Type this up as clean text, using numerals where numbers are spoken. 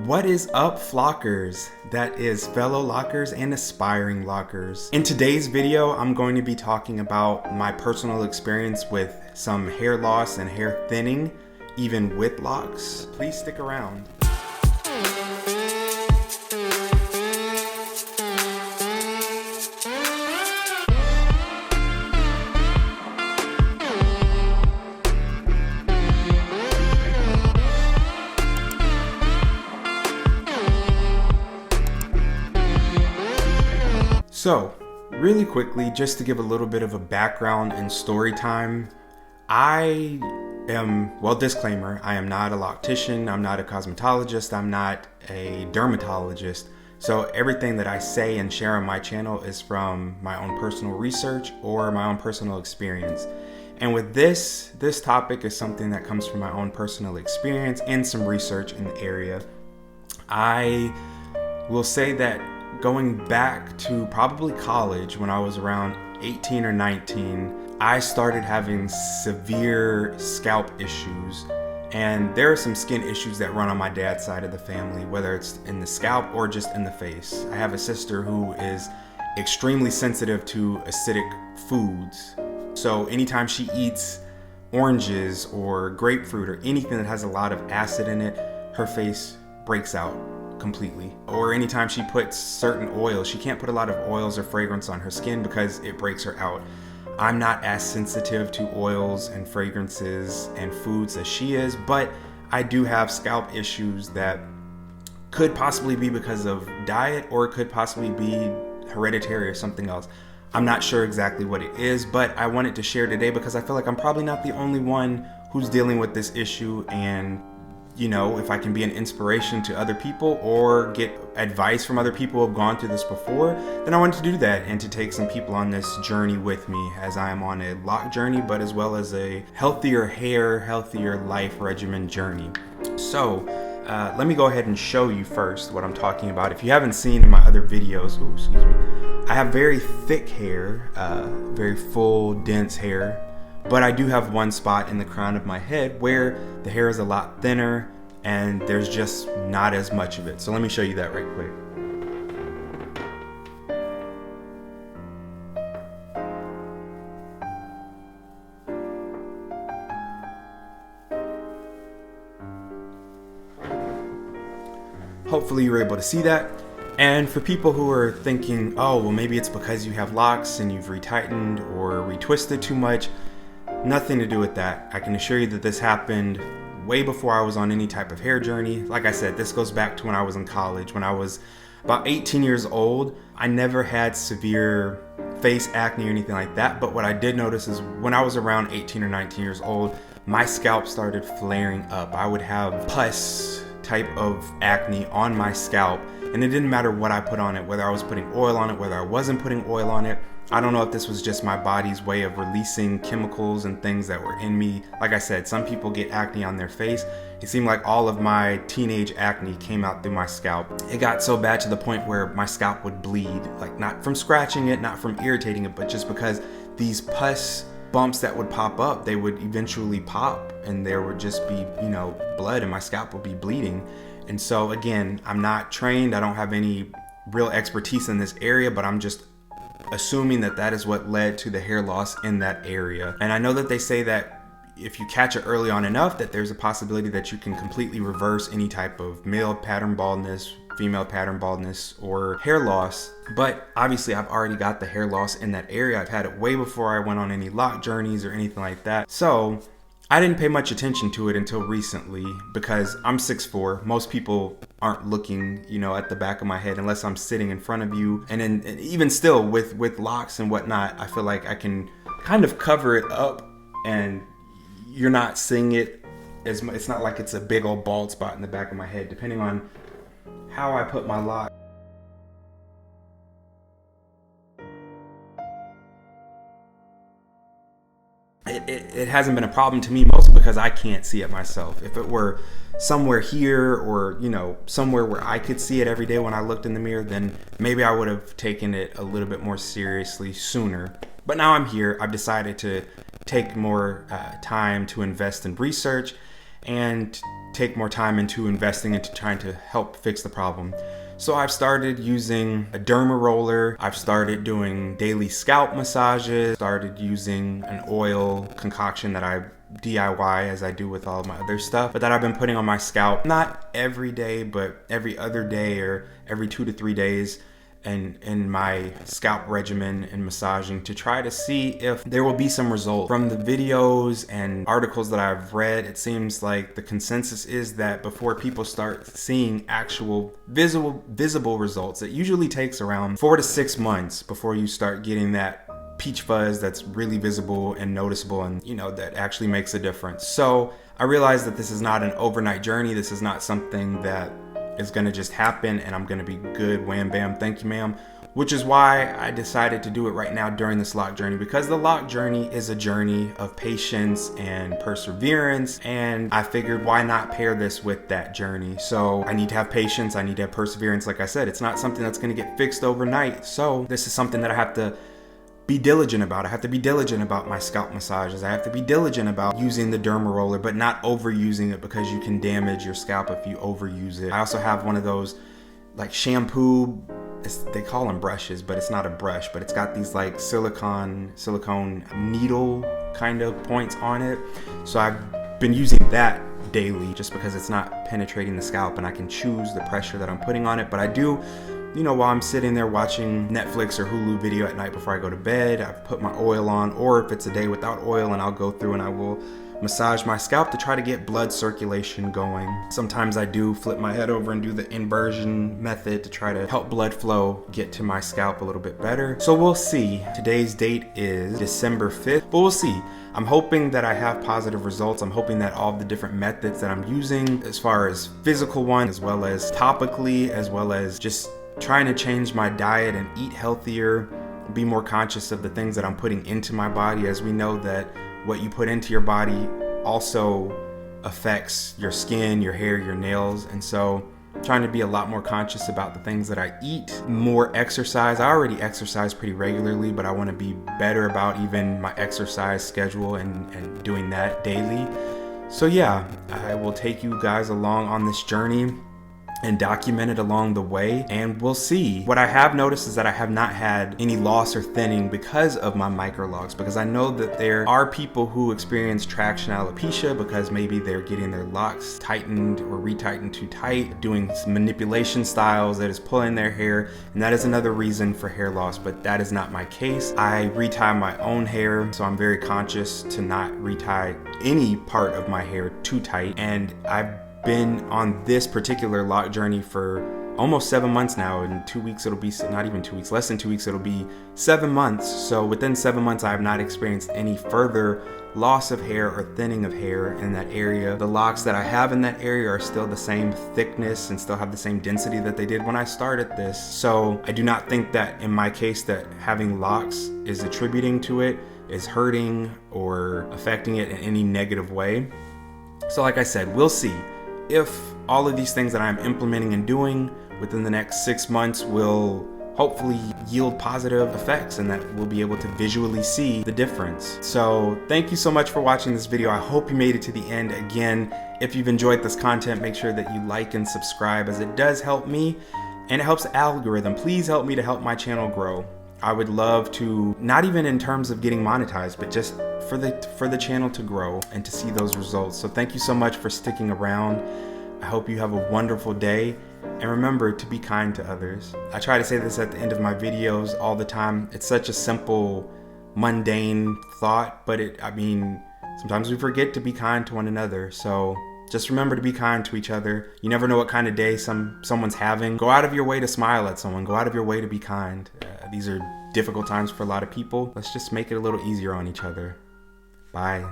What is up, Flockers? That is fellow Lockers and aspiring Lockers. In today's video, I'm going to be talking about my personal experience with some hair loss and hair thinning, even with locks. Please stick around. So, really quickly, just to give a little bit of a background and story time, I am, well, disclaimer, I am not a loctician, I'm not a cosmetologist, I'm not a dermatologist. So everything that I say and share on my channel is from my own personal research or my own personal experience. And with this topic is something that comes from my own personal experience and some research in the area. I will say that going back to probably college, when I was around 18 or 19, I started having severe scalp issues. And there are some skin issues that run on my dad's side of the family, whether it's in the scalp or just in the face. I have a sister who is extremely sensitive to acidic foods. So anytime she eats oranges or grapefruit or anything that has a lot of acid in it, her face breaks out completely. Or anytime she puts certain oils, she can't put a lot of oils or fragrance on her skin because it breaks her out. I'm not as sensitive to oils and fragrances and foods as she is, but I do have scalp issues that could possibly be because of diet or it could possibly be hereditary or something else. I'm not sure exactly what it is, but I wanted to share today because I feel like I'm probably not the only one who's dealing with this issue, and you know, if I can be an inspiration to other people or get advice from other people who have gone through this before, then I wanted to do that and to take some people on this journey with me as I am on a lock journey, but as well as a healthier hair, healthier life regimen journey. So let me go ahead and show you first what I'm talking about. If you haven't seen in my other videos, I have very thick hair, very full, dense hair. But I do have one spot in the crown of my head where the hair is a lot thinner and there's just not as much of it. So let me show you that right quick. Hopefully you're able to see that. And for people who are thinking, oh, well, maybe it's because you have locks and you've retightened or retwisted too much. Nothing to do with that. I can assure you that this happened way before I was on any type of hair journey. Like I said, this goes back to when I was in college. When I was about 18 years old, I never had severe face acne or anything like that. But what I did notice is when I was around 18 or 19 years old, my scalp started flaring up. I would have pus type of acne on my scalp, and it didn't matter what I put on it, whether I was putting oil on it, whether I wasn't putting oil on it. I don't know if this was just my body's way of releasing chemicals and things that were in me. Like I said, some people get acne on their face. It seemed like all of my teenage acne came out through my scalp. It got so bad to the point where my scalp would bleed, like not from scratching it, not from irritating it, but just because these pus bumps that would pop up, they would eventually pop and there would just be, you know, blood and my scalp would be bleeding. And so again, I'm not trained. I don't have any real expertise in this area, but I'm just assuming that that is what led to the hair loss in that area. And I know that they say that if you catch it early on enough, that there's a possibility that you can completely reverse any type of male pattern baldness, female pattern baldness, or hair loss. But obviously I've already got the hair loss in that area. I've had it way before I went on any lock journeys or anything like that. So I didn't pay much attention to it until recently because I'm 6'4". Most people aren't looking, you know, at the back of my head unless I'm sitting in front of you. And then even still with locks and whatnot, I feel like I can kind of cover it up and you're not seeing it as much. It's not like it's a big old bald spot in the back of my head, depending on how I put my lock. It hasn't been a problem to me, mostly because I can't see it myself. If it were somewhere here or, you know, somewhere where I could see it every day when I looked in the mirror, then maybe I would have taken it a little bit more seriously sooner. But now I'm here. I've decided to take more time to invest in research and take more time into investing into trying to help fix the problem. So I've started using a dermaroller. I've started doing daily scalp massages, started using an oil concoction that I DIY as I do with all of my other stuff, but that I've been putting on my scalp, not every day, but every other day or every 2 to 3 days, and in my scalp regimen and massaging to try to see if there will be some result. From the videos and articles that I've read, it seems like the consensus is that before people start seeing actual visible results, it usually takes around 4 to 6 months before you start getting that peach fuzz that's really visible and noticeable, and that actually makes a difference. So I realized that this is not an overnight journey. This is not something that is gonna just happen and I'm gonna be good, wham bam, thank you ma'am, which is why I decided to do it right now during this loc journey, because the loc journey is a journey of patience and perseverance, and I figured why not pair this with that journey. So I need to have patience, I need to have perseverance. Like I said, it's not something that's gonna get fixed overnight, so this is something that I have to be diligent about. I have to be diligent about my scalp massages. I have to be diligent about using the dermaroller, but not overusing it, because you can damage your scalp if you overuse it. I also have one of those like shampoo, they call them brushes, but it's not a brush, but it's got these like silicone needle kind of points on it. So I've been using that daily just because it's not penetrating the scalp and I can choose the pressure that I'm putting on it. But I do, while I'm sitting there watching Netflix or Hulu video at night before I go to bed, I put my oil on, or if it's a day without oil, and I'll go through and I will massage my scalp to try to get blood circulation going. Sometimes I do flip my head over and do the inversion method to try to help blood flow get to my scalp a little bit better. So we'll see. Today's date is December 5th, but we'll see. I'm hoping that I have positive results. I'm hoping that all the different methods that I'm using, as far as physical ones, as well as topically, as well as just trying to change my diet and eat healthier, be more conscious of the things that I'm putting into my body, as we know that what you put into your body also affects your skin, your hair, your nails. And so trying to be a lot more conscious about the things that I eat, more exercise. I already exercise pretty regularly, but I want to be better about even my exercise schedule and doing that daily. So yeah, I will take you guys along on this journey and document it along the way, and we'll see. What I have noticed is that I have not had any loss or thinning because of my Microlocs, because I know that there are people who experience traction alopecia because maybe they're getting their locks tightened or retightened too tight, doing some manipulation styles that is pulling their hair, and that is another reason for hair loss, but that is not my case. I retie my own hair, so I'm very conscious to not retie any part of my hair too tight, and I've been on this particular loc journey for almost 7 months now. In 2 weeks it'll be, not even 2 weeks, less than 2 weeks, it'll be 7 months. So within 7 months I have not experienced any further loss of hair or thinning of hair in that area. The locks that I have in that area are still the same thickness and still have the same density that they did when I started this. So I do not think that in my case that having locks is attributing to it, is hurting or affecting it in any negative way. So like I said, we'll see if all of these things that I'm implementing and doing within the next 6 months will hopefully yield positive effects, and that we'll be able to visually see the difference. So thank you so much for watching this video. I hope you made it to the end. Again, if you've enjoyed this content, make sure that you like and subscribe, as it does help me and it helps the algorithm. Please help me to help my channel grow. I would love to, not even in terms of getting monetized, but just for the channel to grow and to see those results. So thank you so much for sticking around. I hope you have a wonderful day, and remember to be kind to others. I try to say this at the end of my videos all the time. It's such a simple, mundane thought, but sometimes we forget to be kind to one another. So just remember to be kind to each other. You never know what kind of day someone's having. Go out of your way to smile at someone. Go out of your way to be kind. These are difficult times for a lot of people. Let's just make it a little easier on each other. Bye.